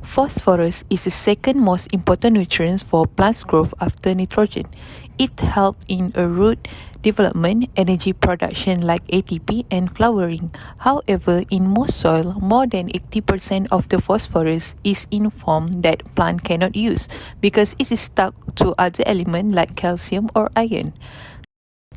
Phosphorus is the second most important nutrient for plants' growth after nitrogen. It helps in a root development, energy production like ATP, and flowering. However, in most soil, more than 80% of the phosphorus is in form that plant cannot use because it is stuck to other elements like calcium or iron.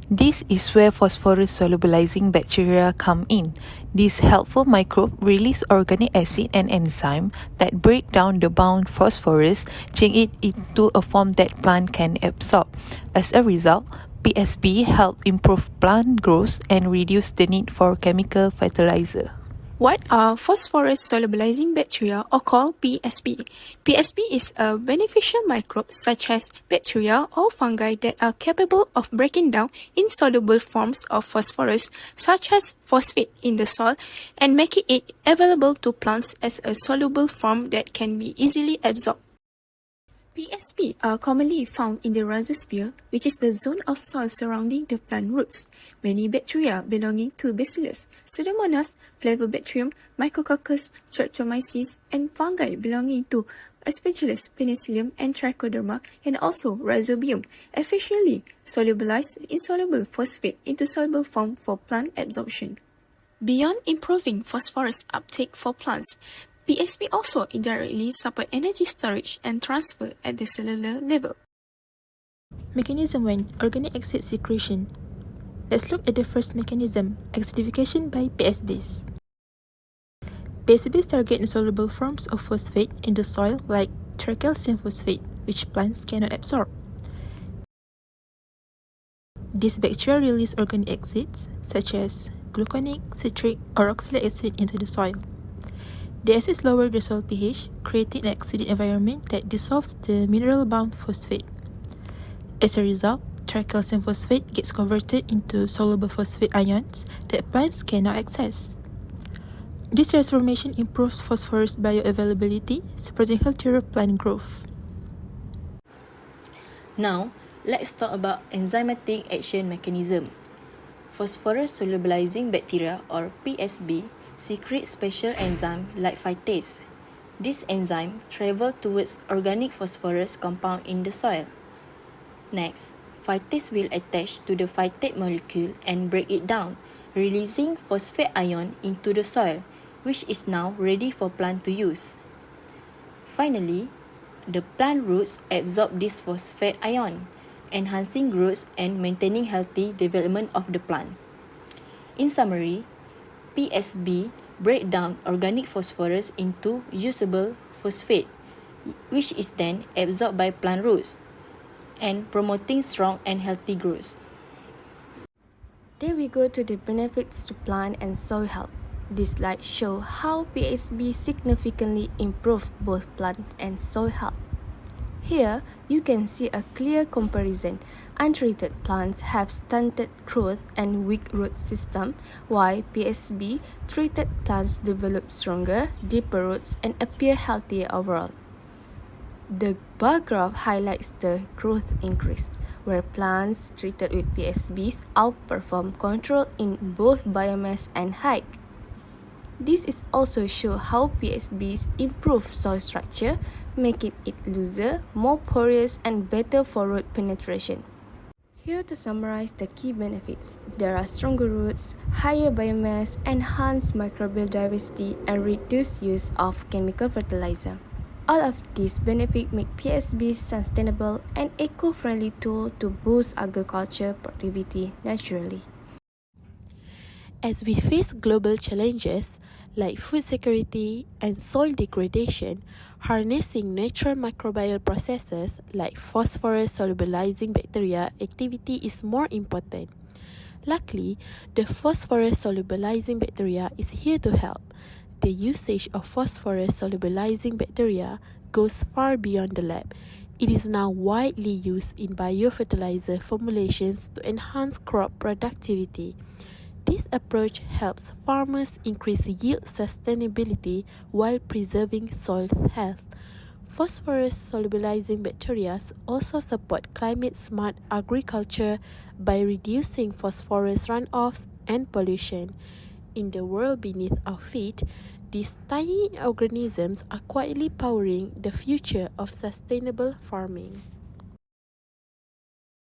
This is where phosphorus-solubilizing bacteria come in. These helpful microbes release organic acid and enzyme that break down the bound phosphorus, change it into a form that plant can absorb. As a result, PSB help improve plant growth and reduce the need for chemical fertilizer. What are phosphorus-solubilizing bacteria or called PSB? PSB is a beneficial microbe such as bacteria or fungi that are capable of breaking down insoluble forms of phosphorus such as phosphate in the soil and making it available to plants as a soluble form that can be easily absorbed. PSB are commonly found in the rhizosphere, which is the zone of soil surrounding the plant roots. Many bacteria belonging to Bacillus, Pseudomonas, Flavobacterium, Mycococcus, Streptomyces, and fungi belonging to Aspergillus, Penicillium, and Trichoderma, and also Rhizobium, efficiently solubilize insoluble phosphate into soluble form for plant absorption. Beyond improving phosphorus uptake for plants, PSB also indirectly support energy storage and transfer at the cellular level. Mechanism 1. Organic acid secretion. Let's look at the first mechanism, acidification by PSBs. PSBs target insoluble forms of phosphate in the soil like tricalcium phosphate, which plants cannot absorb. These bacteria release organic acids such as gluconic, citric, or oxalic acid into the soil. The acids lower the soil pH, creating an acidic environment that dissolves the mineral-bound phosphate. As a result, tricalcium phosphate gets converted into soluble phosphate ions that plants cannot access. This transformation improves phosphorus bioavailability, supporting healthier plant growth. Now, let's talk about enzymatic action mechanism. Phosphorus-solubilizing bacteria or PSB secrete special enzyme like phytase. This enzyme travels towards organic phosphorus compound in the soil. Next, phytase will attach to the phytate molecule and break it down, releasing phosphate ion into the soil, which is now ready for plant to use. Finally, the plant roots absorb this phosphate ion, enhancing growth and maintaining healthy development of the plants. In summary, PSB break down organic phosphorus into usable phosphate, which is then absorbed by plant roots and promoting strong and healthy growth. There we go to the benefits to plant and soil health. This slide shows how PSB significantly improve both plant and soil health. Here, you can see a clear comparison. Untreated plants have stunted growth and weak root system, while PSB-treated plants develop stronger, deeper roots and appear healthier overall. The bar graph highlights the growth increase, where plants treated with PSBs outperform control in both biomass and height. This is also show how PSBs improve soil structure, making it looser, more porous, and better for root penetration. Here to summarize the key benefits, there are stronger roots, higher biomass, enhanced microbial diversity, and reduced use of chemical fertilizer. All of these benefits make PSBs sustainable and eco-friendly tool to boost agriculture productivity naturally. As we face global challenges like food security and soil degradation, harnessing natural microbial processes like phosphorus-solubilizing bacteria activity is more important. Luckily, the phosphorus-solubilizing bacteria is here to help. The usage of phosphorus-solubilizing bacteria goes far beyond the lab. It is now widely used in biofertilizer formulations to enhance crop productivity. This approach helps farmers increase yield sustainability while preserving soil health. Phosphorus-solubilizing bacteria also support climate-smart agriculture by reducing phosphorus runoffs and pollution. In the world beneath our feet, these tiny organisms are quietly powering the future of sustainable farming.